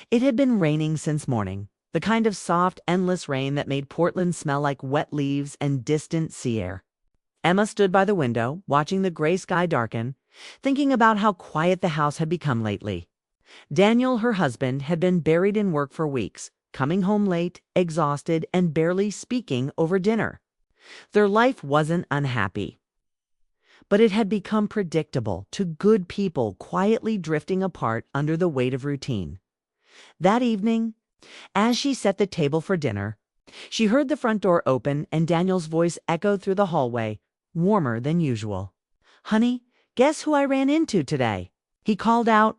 It had been raining since morning, the kind of soft, endless rain that made Portland smell like wet leaves and distant sea air. Emma stood by the window, watching the gray sky darken, thinking about how quiet the house had become lately. Daniel, her husband, had been buried in work for weeks, coming home late, exhausted, and barely speaking over dinner. Their life wasn't unhappy, but it had become predictable to good people quietly drifting apart under the weight of routine. That evening, as she set the table for dinner, she heard the front door open and Daniel's voice echoed through the hallway, warmer than usual. "Honey, guess who I ran into today?" he called out.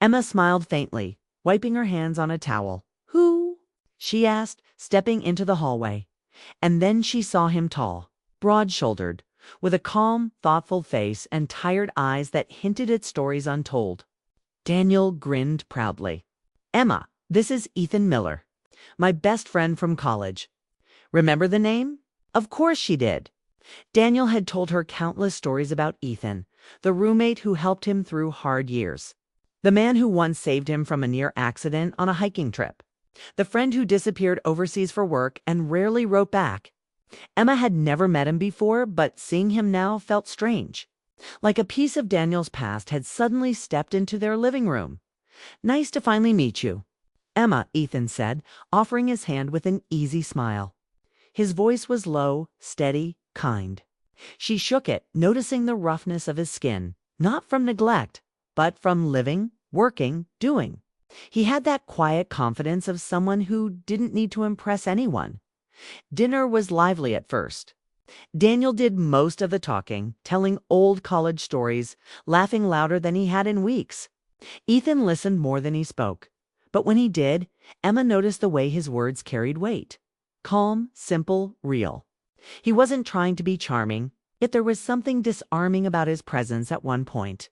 Emma smiled faintly, wiping her hands on a towel. "Who?" she asked, stepping into the hallway. And then she saw him tall, broad-shouldered, with a calm, thoughtful face and tired eyes that hinted at stories untold. Daniel grinned proudly. "Emma, this is Ethan Miller, my best friend from college. Remember the name?" Of course she did. Daniel had told her countless stories about Ethan, the roommate who helped him through hard years. The man who once saved him from a near accident on a hiking trip. The friend who disappeared overseas for work and rarely wrote back. Emma had never met him before, but seeing him now felt strange. Like a piece of Daniel's past had suddenly stepped into their living room. "Nice to finally meet you, Emma," Ethan said, offering his hand with an easy smile. His voice was low, steady, kind. She shook it, noticing the roughness of his skin, not from neglect, but from living, working, doing. He had that quiet confidence of someone who didn't need to impress anyone. Dinner was lively at first. Daniel did most of the talking, telling old college stories, laughing louder than he had in weeks. Ethan listened more than he spoke, but when he did, Emma noticed the way his words carried weight. Calm, simple, real. He wasn't trying to be charming, yet there was something disarming about his presence at one point.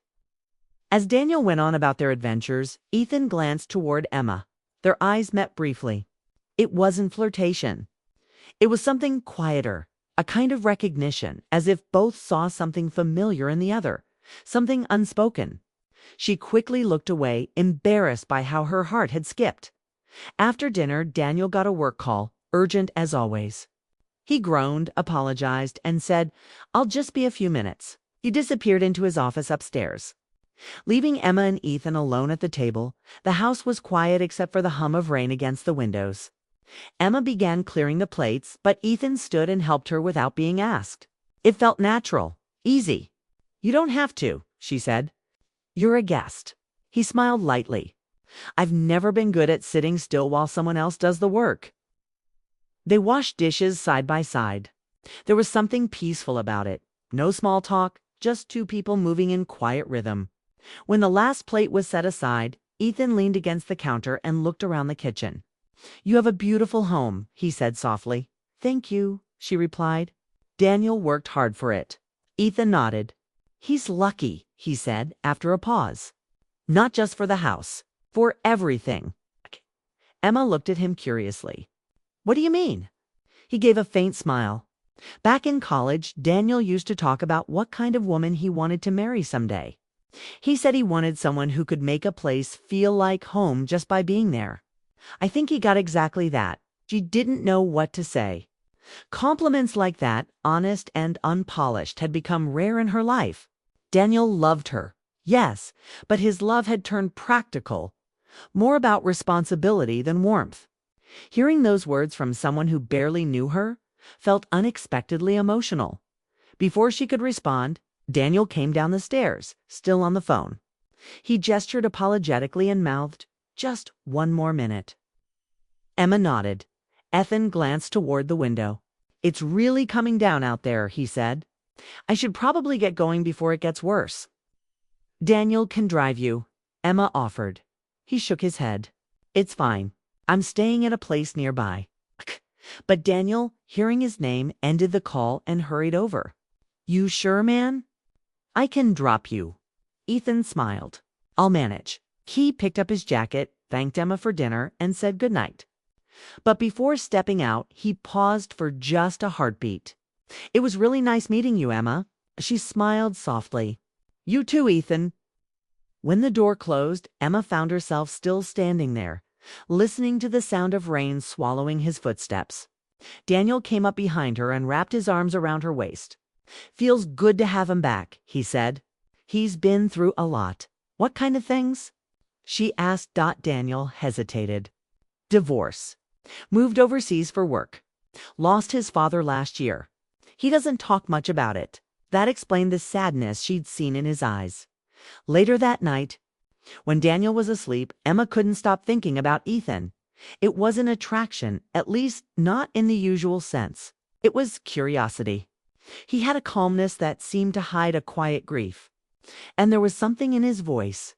As Daniel went on about their adventures, Ethan glanced toward Emma. Their eyes met briefly. It wasn't flirtation. It was something quieter, a kind of recognition, as if both saw something familiar in the other, something unspoken. She quickly looked away, embarrassed by how her heart had skipped. After dinner, Daniel got a work call, urgent as always. He groaned, apologized, and said, "I'll just be a few minutes." He disappeared into his office upstairs. Leaving Emma and Ethan alone at the table, the house was quiet except for the hum of rain against the windows. Emma began clearing the plates, but Ethan stood and helped her without being asked. It felt natural, easy. "You don't have to," she said. "You're a guest." He smiled lightly. "I've never been good at sitting still while someone else does the work." They washed dishes side by side. There was something peaceful about it. No small talk, just two people moving in quiet rhythm. When the last plate was set aside, Ethan leaned against the counter and looked around the kitchen. "You have a beautiful home," he said softly. "Thank you," she replied. Daniel worked hard for it. Ethan nodded. "He's lucky," he said after a pause. "Not just for the house, for everything." Emma looked at him curiously. "What do you mean?" He gave a faint smile. Back in college, Daniel used to talk about what kind of woman he wanted to marry someday. He said he wanted someone who could make a place feel like home just by being there. I think he got exactly that. She didn't know what to say. Compliments like that, honest and unpolished, had become rare in her life. Daniel loved her, yes, but his love had turned practical, more about responsibility than warmth. Hearing those words from someone who barely knew her felt unexpectedly emotional. Before she could respond, Daniel came down the stairs, still on the phone. He gestured apologetically and mouthed, "Just one more minute." Emma nodded. Ethan glanced toward the window. "It's really coming down out there," he said. "I should probably get going before it gets worse." "Daniel can drive you," Emma offered. He shook his head. "It's fine. I'm staying at a place nearby." But Daniel, hearing his name, ended the call and hurried over. "You sure, man?" "I can drop you." Ethan smiled. "I'll manage." He picked up his jacket, thanked Emma for dinner, and said goodnight. But before stepping out, he paused for just a heartbeat. "It was really nice meeting you, Emma." She smiled softly. "You too, Ethan." When the door closed, Emma found herself still standing there, listening to the sound of rain swallowing his footsteps. Daniel came up behind her and wrapped his arms around her waist. "Feels good to have him back," he said. "He's been through a lot." "What kind of things?" she asked. Daniel hesitated. "Divorce. Moved overseas for work. Lost his father last year. He doesn't talk much about it." That explained the sadness she'd seen in his eyes. Later that night, when Daniel was asleep, Emma couldn't stop thinking about Ethan. It wasn't attraction, at least not in the usual sense. It was curiosity. He had a calmness that seemed to hide a quiet grief. And there was something in his voice.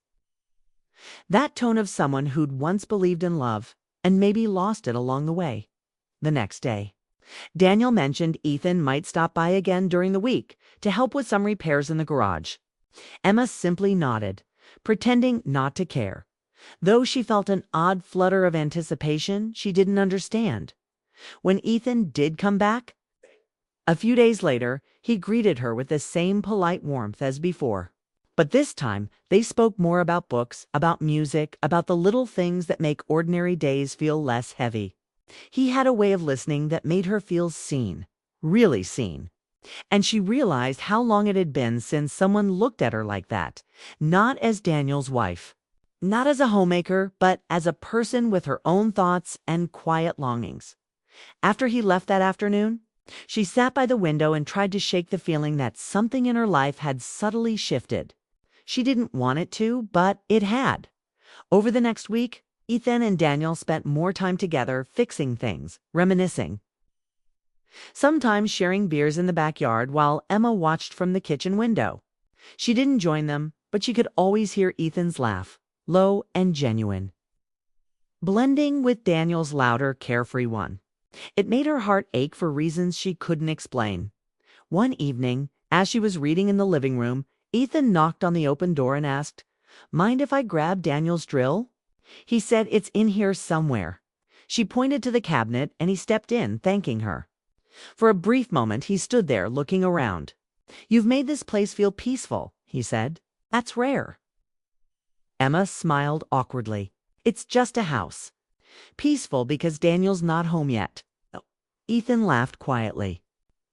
That tone of someone who'd once believed in love and maybe lost it along the way. The next day, Daniel mentioned Ethan might stop by again during the week to help with some repairs in the garage. Emma simply nodded, pretending not to care, though she felt an odd flutter of anticipation she didn't understand. When Ethan did come back, a few days later, he greeted her with the same polite warmth as before. But this time, they spoke more about books, about music, about the little things that make ordinary days feel less heavy. He had a way of listening that made her feel seen, really seen. And she realized how long it had been since someone looked at her like that, not as Daniel's wife, not as a homemaker, but as a person with her own thoughts and quiet longings. After he left that afternoon, she sat by the window and tried to shake the feeling that something in her life had subtly shifted. She didn't want it to, but it had. Over the next week, Ethan and Daniel spent more time together fixing things, reminiscing. Sometimes sharing beers in the backyard while Emma watched from the kitchen window. She didn't join them, but she could always hear Ethan's laugh, low and genuine, blending with Daniel's louder, carefree one. It made her heart ache for reasons she couldn't explain. One evening, as she was reading in the living room, Ethan knocked on the open door and asked, "Mind if I grab Daniel's drill?" He said, "It's in here somewhere." She pointed to the cabinet and he stepped in, thanking her. For a brief moment, he stood there looking around. "You've made this place feel peaceful," he said. "That's rare." Emma smiled awkwardly. "It's just a house. Peaceful because Daniel's not home yet." Ethan laughed quietly.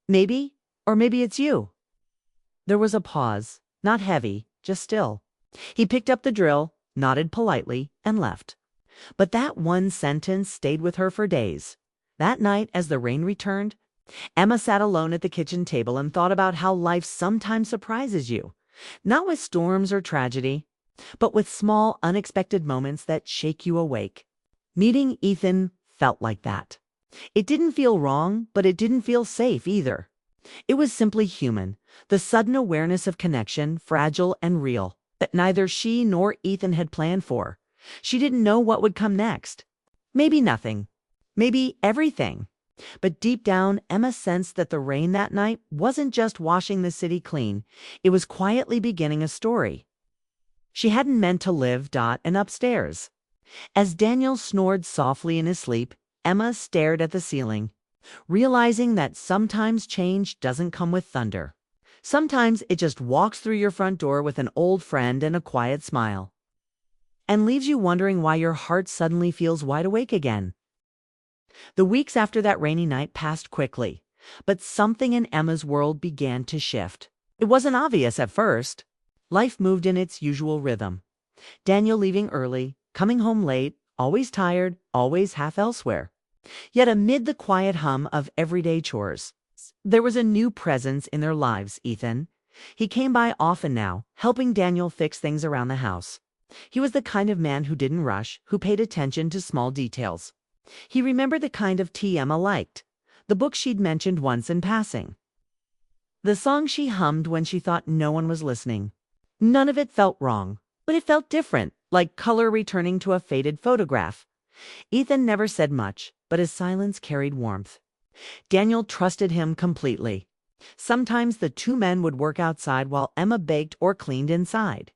"Maybe, or maybe it's you." There was a pause, not heavy, just still. He picked up the drill, nodded politely, and left. But that one sentence stayed with her for days. That night, as the rain returned, Emma sat alone at the kitchen table and thought about how life sometimes surprises you, not with storms or tragedy, but with small, unexpected moments that shake you awake. Meeting Ethan felt like that. It didn't feel wrong, but it didn't feel safe either. It was simply human, the sudden awareness of connection, fragile and real, that neither she nor Ethan had planned for. She didn't know what would come next. Maybe nothing. Maybe everything. But deep down, Emma sensed that the rain that night wasn't just washing the city clean. It was quietly beginning a story she hadn't meant to live. And upstairs, as Daniel snored softly in his sleep, Emma stared at the ceiling, realizing that sometimes change doesn't come with thunder. Sometimes it just walks through your front door with an old friend and a quiet smile, and leaves you wondering why your heart suddenly feels wide awake again. The weeks after that rainy night passed quickly, but something in Emma's world began to shift. It wasn't obvious at first. Life moved in its usual rhythm. Daniel leaving early, coming home late, always tired, always half elsewhere. Yet amid the quiet hum of everyday chores, there was a new presence in their lives. Ethan. He came by often now, helping Daniel fix things around the house. He was the kind of man who didn't rush, who paid attention to small details. He remembered the kind of tea Emma liked, the book she'd mentioned once in passing, the song she hummed when she thought no one was listening. None of it felt wrong, but it felt different, like color returning to a faded photograph. Ethan never said much, but his silence carried warmth. Daniel trusted him completely. Sometimes the two men would work outside while Emma baked or cleaned inside.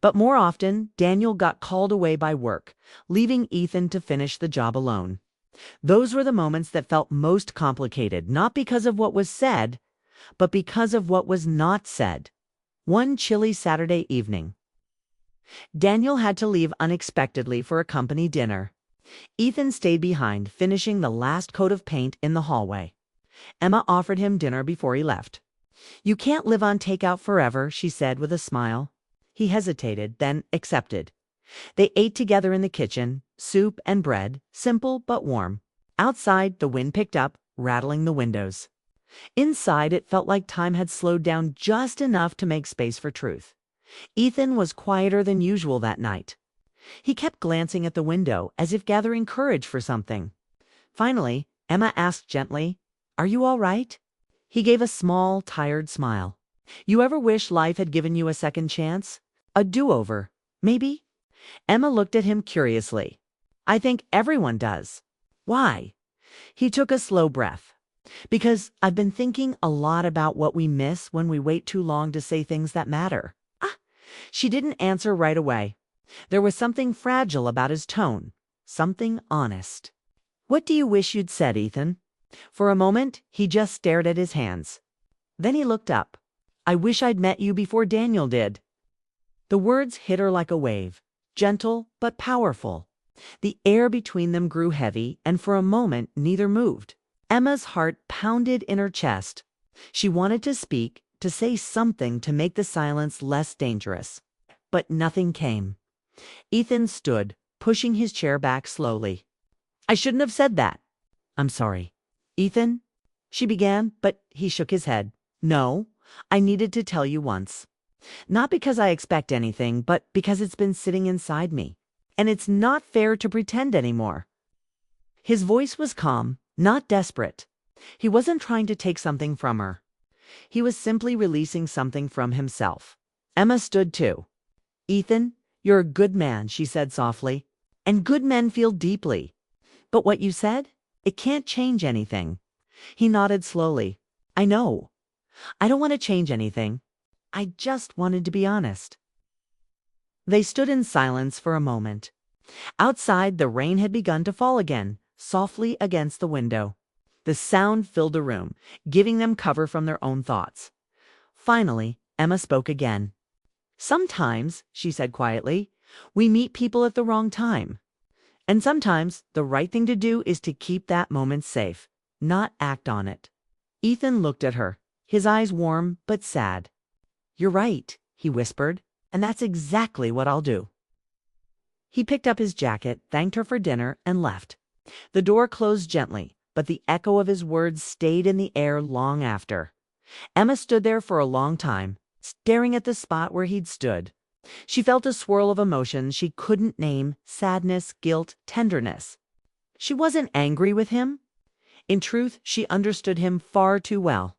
But more often, Daniel got called away by work, leaving Ethan to finish the job alone. Those were the moments that felt most complicated, not because of what was said, but because of what was not said. One chilly Saturday evening, Daniel had to leave unexpectedly for a company dinner. Ethan stayed behind, finishing the last coat of paint in the hallway. Emma offered him dinner before he left. "You can't live on takeout forever," she said with a smile. He hesitated, then accepted. They ate together in the kitchen, soup and bread, simple but warm. Outside, the wind picked up, rattling the windows. Inside, it felt like time had slowed down just enough to make space for truth. Ethan was quieter than usual that night. He kept glancing at the window, as if gathering courage for something. Finally, Emma asked gently, "Are you all right?" He gave a small, tired smile. "You ever wish life had given you a second chance? A do-over, maybe?" Emma looked at him curiously. "I think everyone does." "Why?" He took a slow breath. "Because I've been thinking a lot about what we miss when we wait too long to say things that matter." She didn't answer right away. There was something fragile about his tone, something honest. "What do you wish you'd said, Ethan?" For a moment, he just stared at his hands. Then he looked up. "I wish I'd met you before Daniel did." The words hit her like a wave, gentle but powerful. The air between them grew heavy, and for a moment neither moved. Emma's heart pounded in her chest. She wanted to speak, to say something to make the silence less dangerous. But nothing came. Ethan stood, pushing his chair back slowly. "I shouldn't have said that." "I'm sorry." "Ethan," she began, but he shook his head. "No, I needed to tell you once. Not because I expect anything, but because it's been sitting inside me. And it's not fair to pretend anymore." His voice was calm, not desperate. He wasn't trying to take something from her. He was simply releasing something from himself. Emma stood too. "Ethan, you're a good man," she said softly. "And good men feel deeply. But what you said, it can't change anything." He nodded slowly. "I know. I don't want to change anything. I just wanted to be honest." They stood in silence for a moment. Outside, the rain had begun to fall again, softly against the window. The sound filled the room, giving them cover from their own thoughts. Finally, Emma spoke again. "Sometimes," she said quietly, "we meet people at the wrong time. And sometimes the right thing to do is to keep that moment safe, not act on it." Ethan looked at her, his eyes warm but sad. "You're right," he whispered, "and that's exactly what I'll do." He picked up his jacket, thanked her for dinner, and left. The door closed gently, but the echo of his words stayed in the air long after. Emma stood there for a long time, staring at the spot where he'd stood. She felt a swirl of emotions she couldn't name: sadness, guilt, tenderness. She wasn't angry with him. In truth, she understood him far too well.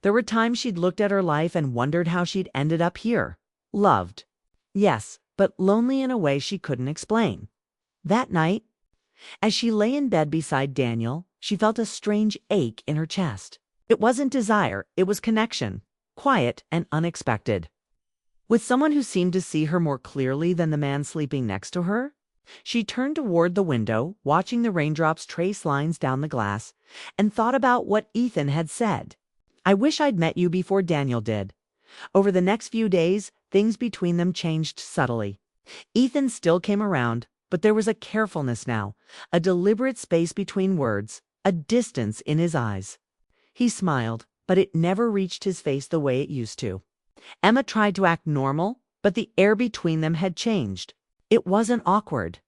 There were times she'd looked at her life and wondered how she'd ended up here. Loved. Yes, but lonely in a way she couldn't explain. That night, as she lay in bed beside Daniel, she felt a strange ache in her chest. It wasn't desire, it was connection, quiet and unexpected. With someone who seemed to see her more clearly than the man sleeping next to her. She turned toward the window, watching the raindrops trace lines down the glass, and thought about what Ethan had said. "I wish I'd met you before Daniel did." Over the next few days, things between them changed subtly. Ethan still came around, but there was a carefulness now, a deliberate space between words, a distance in his eyes. He smiled, but it never reached his face the way it used to. Emma tried to act normal, but the air between them had changed. It wasn't awkward.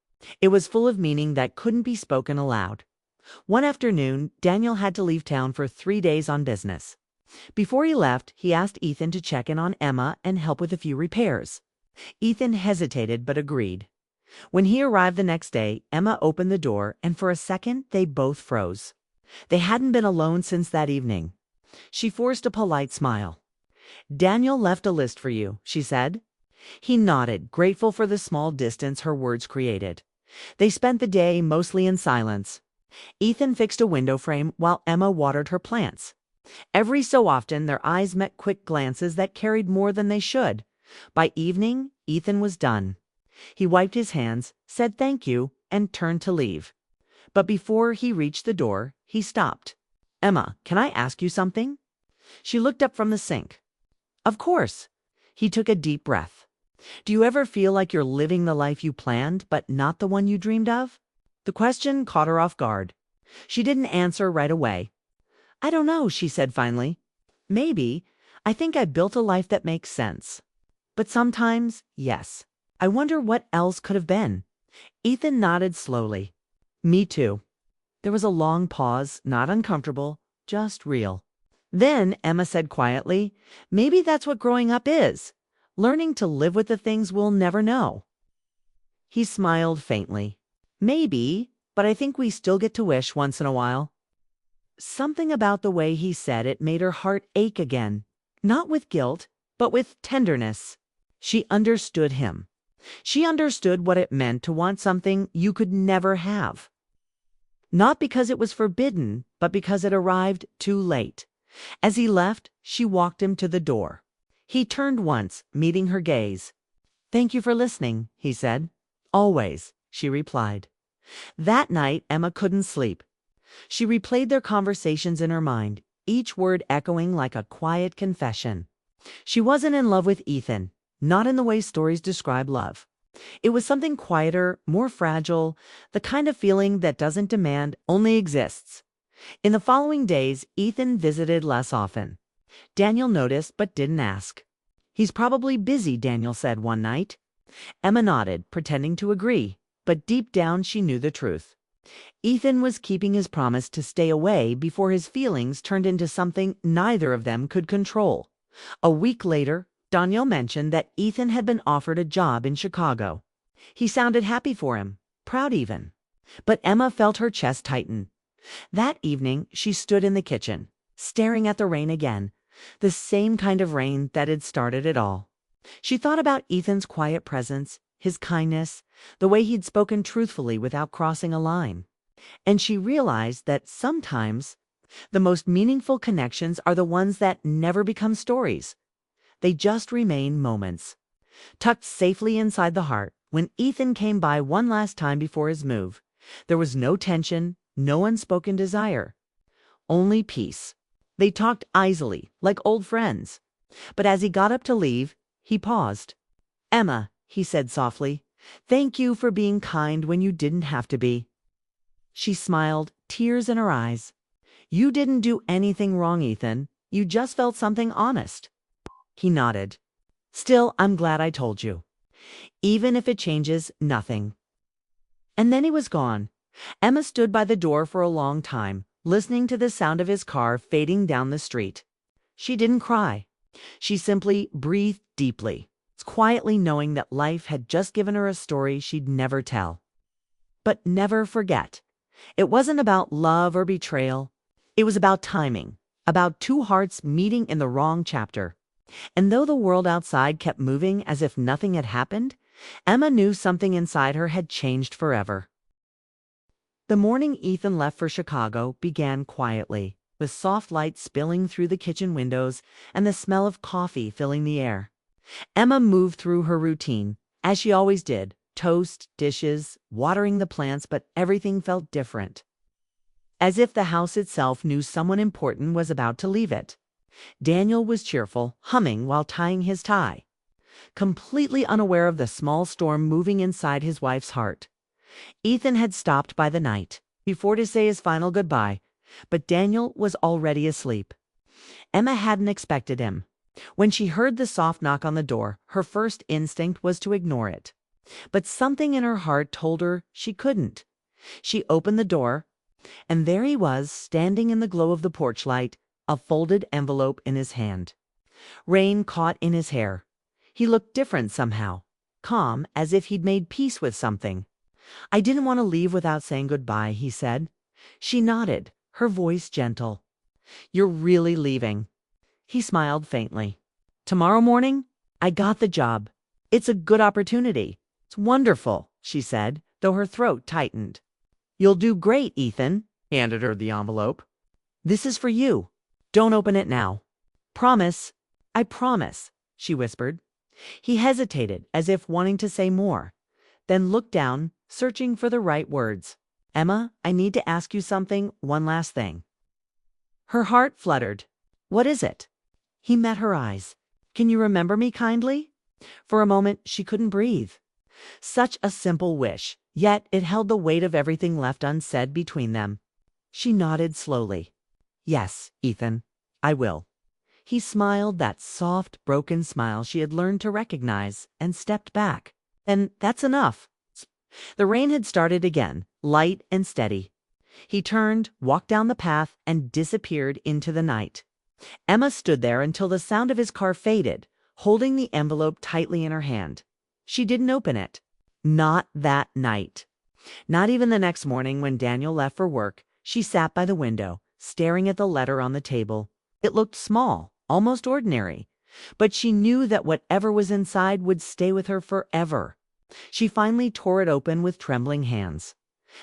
It was full of meaning that couldn't be spoken aloud. One afternoon, Daniel had to leave town for 3 days on business. Before he left, he asked Ethan to check in on Emma and help with a few repairs. Ethan hesitated but agreed. When he arrived the next day, Emma opened the door, and for a second they both froze. They hadn't been alone since that evening. She forced a polite smile. "Daniel left a list for you," she said. He nodded, grateful for the small distance her words created. They spent the day mostly in silence. Ethan fixed a window frame while Emma watered her plants. Every so often, their eyes met quick glances that carried more than they should. By evening, Ethan was done. He wiped his hands, said thank you, and turned to leave. But before he reached the door, he stopped. "Emma, can I ask you something?" She looked up from the sink. "Of course." He took a deep breath. "Do you ever feel like you're living the life you planned, but not the one you dreamed of?" The question caught her off guard. She didn't answer right away. I don't know, she said finally. Maybe. I think I built a life that makes sense. But sometimes, yes. I wonder what else could have been. Ethan nodded slowly. Me too. There was a long pause, not uncomfortable, just real. Then Emma said quietly, maybe that's what growing up is. Learning to live with the things we'll never know. He smiled faintly. Maybe, but I think we still get to wish once in a while. Something about the way he said it made her heart ache again. Not with guilt, but with tenderness. She understood him. She understood what it meant to want something you could never have. Not because it was forbidden, but because it arrived too late. As he left, she walked him to the door. He turned once, meeting her gaze. Thank you for listening, he said. Always, she replied. That night, Emma couldn't sleep. She replayed their conversations in her mind, each word echoing like a quiet confession. She wasn't in love with Ethan, not in the way stories describe love. It was something quieter, more fragile, the kind of feeling that doesn't demand, only exists. In the following days, Ethan visited less often. Daniel noticed but didn't ask. He's probably busy, Daniel said one night. Emma nodded, pretending to agree, but deep down she knew the truth. Ethan was keeping his promise to stay away before his feelings turned into something neither of them could control. A week later, Daniel mentioned that Ethan had been offered a job in Chicago. He sounded happy for him, proud even. But Emma felt her chest tighten. That evening, she stood in the kitchen, staring at the rain again, the same kind of rain that had started it all. She thought about Ethan's quiet presence, his kindness, the way he'd spoken truthfully without crossing a line. And she realized that sometimes the most meaningful connections are the ones that never become stories. They just remain moments. Tucked safely inside the heart, when Ethan came by one last time before his move, there was no tension, no unspoken desire. Only peace. They talked easily, like old friends. But as he got up to leave, he paused. Emma, he said softly, thank you for being kind when you didn't have to be. She smiled, tears in her eyes. You didn't do anything wrong, Ethan. You just felt something honest. He nodded. Still, I'm glad I told you. Even if it changes nothing. And then he was gone. Emma stood by the door for a long time, listening to the sound of his car fading down the street. She didn't cry. She simply breathed deeply, quietly knowing that life had just given her a story she'd never tell. But never forget. It wasn't about love or betrayal. It was about timing, about two hearts meeting in the wrong chapter. And though the world outside kept moving as if nothing had happened, Emma knew something inside her had changed forever. The morning Ethan left for Chicago began quietly, with soft light spilling through the kitchen windows and the smell of coffee filling the air. Emma moved through her routine, as she always did, toast, dishes, watering the plants, but everything felt different. As if the house itself knew someone important was about to leave it. Daniel was cheerful, humming while tying his tie, completely unaware of the small storm moving inside his wife's heart. Ethan had stopped by the night, before to say his final goodbye, but Daniel was already asleep. Emma hadn't expected him. When she heard the soft knock on the door, her first instinct was to ignore it. But something in her heart told her she couldn't. She opened the door, and there he was, standing in the glow of the porch light, a folded envelope in his hand. Rain caught in his hair. He looked different somehow, calm, as if he'd made peace with something. I didn't want to leave without saying goodbye, he said. She nodded, her voice gentle. You're really leaving? He smiled faintly. Tomorrow morning? I got the job. It's a good opportunity. It's wonderful, she said, though her throat tightened. You'll do great, Ethan, he handed her the envelope. This is for you. Don't open it now. Promise. I promise, she whispered. He hesitated, as if wanting to say more, then looked down, searching for the right words. Emma, I need to ask you something, one last thing. Her heart fluttered. What is it? He met her eyes. Can you remember me kindly? For a moment, she couldn't breathe. Such a simple wish, Yet it held the weight of everything left unsaid between them. She nodded slowly. Yes, Ethan, I will. He smiled that soft, broken smile she had learned to recognize and stepped back. And that's enough. The rain had started again, light and steady. He turned, walked down the path, and disappeared into the night. Emma stood there until the sound of his car faded, holding the envelope tightly in her hand. She didn't open it. Not that night. Not even the next morning when Daniel left for work. She sat by the window, staring at the letter on the table. It looked small, almost ordinary, but she knew that whatever was inside would stay with her forever. She finally tore it open with trembling hands.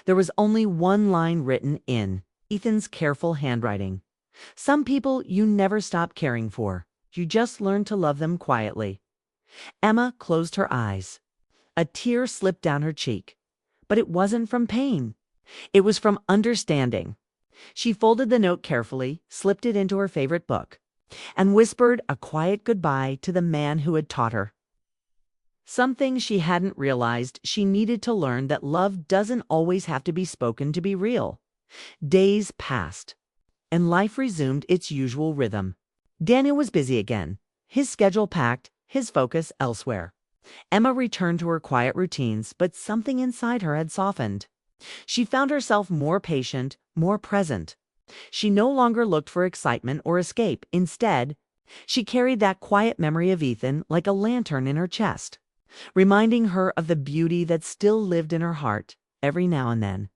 There was only one line written in Ethan's careful handwriting. Some people you never stop caring for. You just learn to love them quietly. Emma closed her eyes. A tear slipped down her cheek. But it wasn't from pain. It was from understanding. She folded the note carefully, slipped it into her favorite book, and whispered a quiet goodbye to the man who had taught her. Something she hadn't realized she needed to learn, that love doesn't always have to be spoken to be real. Days passed, and life resumed its usual rhythm. Daniel was busy again, his schedule packed, his focus elsewhere. Emma returned to her quiet routines, but something inside her had softened. She found herself more patient, more present. She no longer looked for excitement or escape. Instead, she carried that quiet memory of Ethan like a lantern in her chest, reminding her of the beauty that still lived in her heart. Every now and then,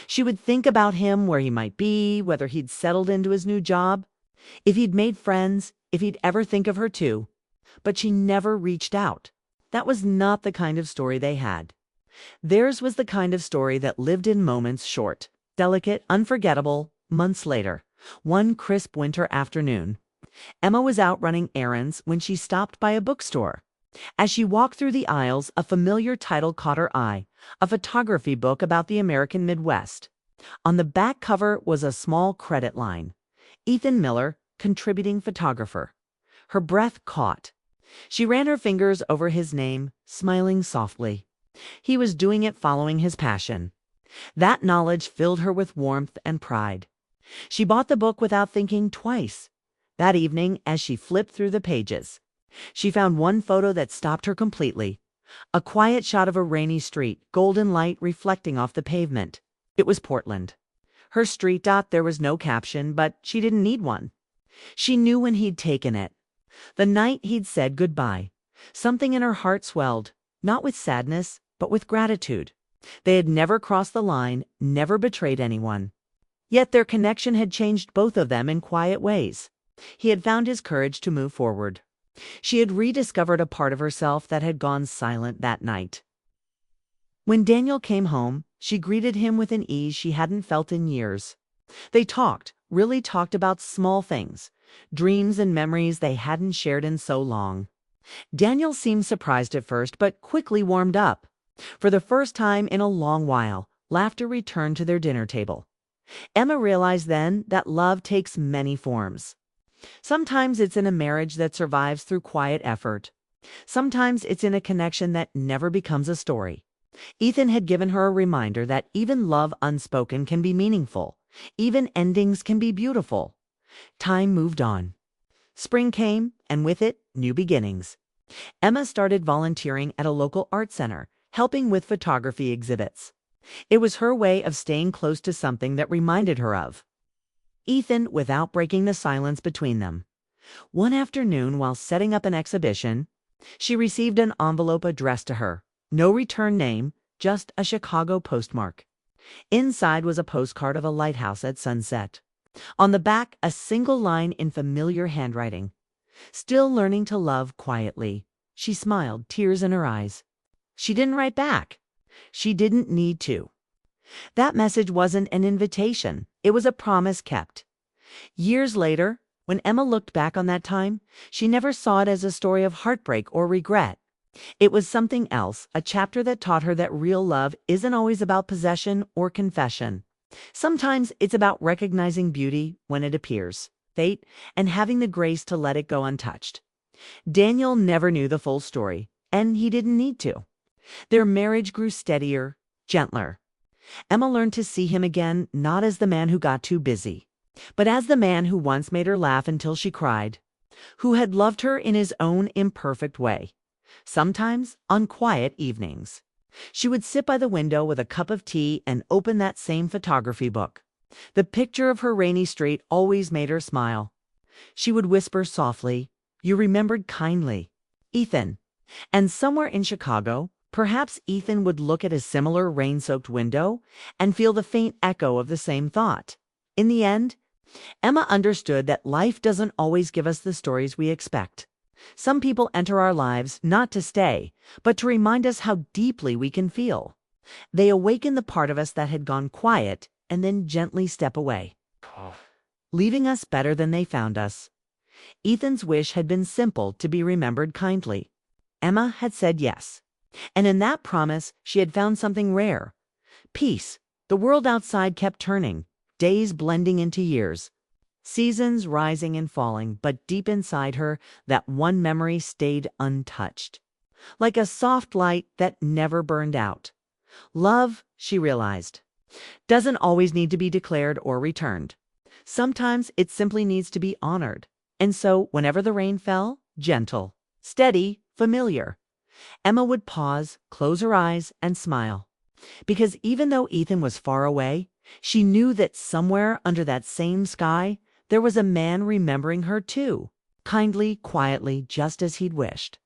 she would think about him, where he might be, whether he'd settled into his new job, if he'd made friends, if he'd ever think of her too. But she never reached out. That was not the kind of story they had. Theirs was the kind of story that lived in moments, short, delicate, unforgettable. Months later, one crisp winter afternoon, Emma was out running errands when she stopped by a bookstore. As she walked through the aisles, a familiar title caught her eye, a photography book about the American Midwest. On the back cover was a small credit line: Ethan Miller, contributing photographer. Her breath caught. She ran her fingers over his name, smiling softly. He was doing it following his passion. That knowledge filled her with warmth and pride. She bought the book without thinking twice. That evening, as she flipped through the pages, she found one photo that stopped her completely. A quiet shot of a rainy street, golden light reflecting off the pavement. It was Portland. Her street dot. There was no caption, but she didn't need one. She knew when he'd taken it. The night he'd said goodbye. Something in her heart swelled, not with sadness, but with gratitude. They had never crossed the line, never betrayed anyone. Yet their connection had changed both of them in quiet ways. He had found his courage to move forward. She had rediscovered a part of herself that had gone silent that night. When Daniel came home, she greeted him with an ease she hadn't felt in years. They talked, really talked about small things, dreams and memories they hadn't shared in so long. Daniel seemed surprised at first, but quickly warmed up. For the first time in a long while, laughter returned to their dinner table. Emma realized then that love takes many forms. Sometimes it's in a marriage that survives through quiet effort. Sometimes it's in a connection that never becomes a story. Ethan had given her a reminder that even love unspoken can be meaningful. Even endings can be beautiful. Time moved on. Spring came, and with it, new beginnings. Emma started volunteering at a local art center, helping with photography exhibits. It was her way of staying close to something that reminded her of Ethan without breaking the silence between them. One afternoon, while setting up an exhibition, she received an envelope addressed to her. No return name, just a Chicago postmark. Inside was a postcard of a lighthouse at sunset. On the back, a single line in familiar handwriting. Still learning to love quietly. She smiled, tears in her eyes. She didn't write back. She didn't need to. That message wasn't an invitation. It was a promise kept. Years later, when Emma looked back on that time, she never saw it as a story of heartbreak or regret. It was something else, a chapter that taught her that real love isn't always about possession or confession. Sometimes it's about recognizing beauty when it appears, fate, and having the grace to let it go untouched. Daniel never knew the full story, and he didn't need to. Their marriage grew steadier, gentler. Emma learned to see him again not as the man who got too busy, but as the man who once made her laugh until she cried, who had loved her in his own imperfect way, sometimes on quiet evenings. She would sit by the window with a cup of tea and open that same photography book. The picture of her rainy street always made her smile. She would whisper softly, "You remembered kindly, Ethan." And somewhere in Chicago, perhaps Ethan would look at a similar rain-soaked window and feel the faint echo of the same thought. In the end, Emma understood that life doesn't always give us the stories we expect. Some people enter our lives not to stay, but to remind us how deeply we can feel. They awaken the part of us that had gone quiet and then gently step away, leaving us better than they found us. Ethan's wish had been simple: to be remembered kindly. Emma had said yes, and in that promise she had found something rare: peace. The world outside kept turning, days blending into years, seasons rising and falling, but deep inside her, that one memory stayed untouched, like a soft light that never burned out. Love, she realized, doesn't always need to be declared or returned. Sometimes it simply needs to be honored. And so, whenever the rain fell, gentle, steady, familiar, Emma would pause, close her eyes, and smile. Because even though Ethan was far away, she knew that somewhere under that same sky, there was a man remembering her too, kindly, quietly, just as he'd wished.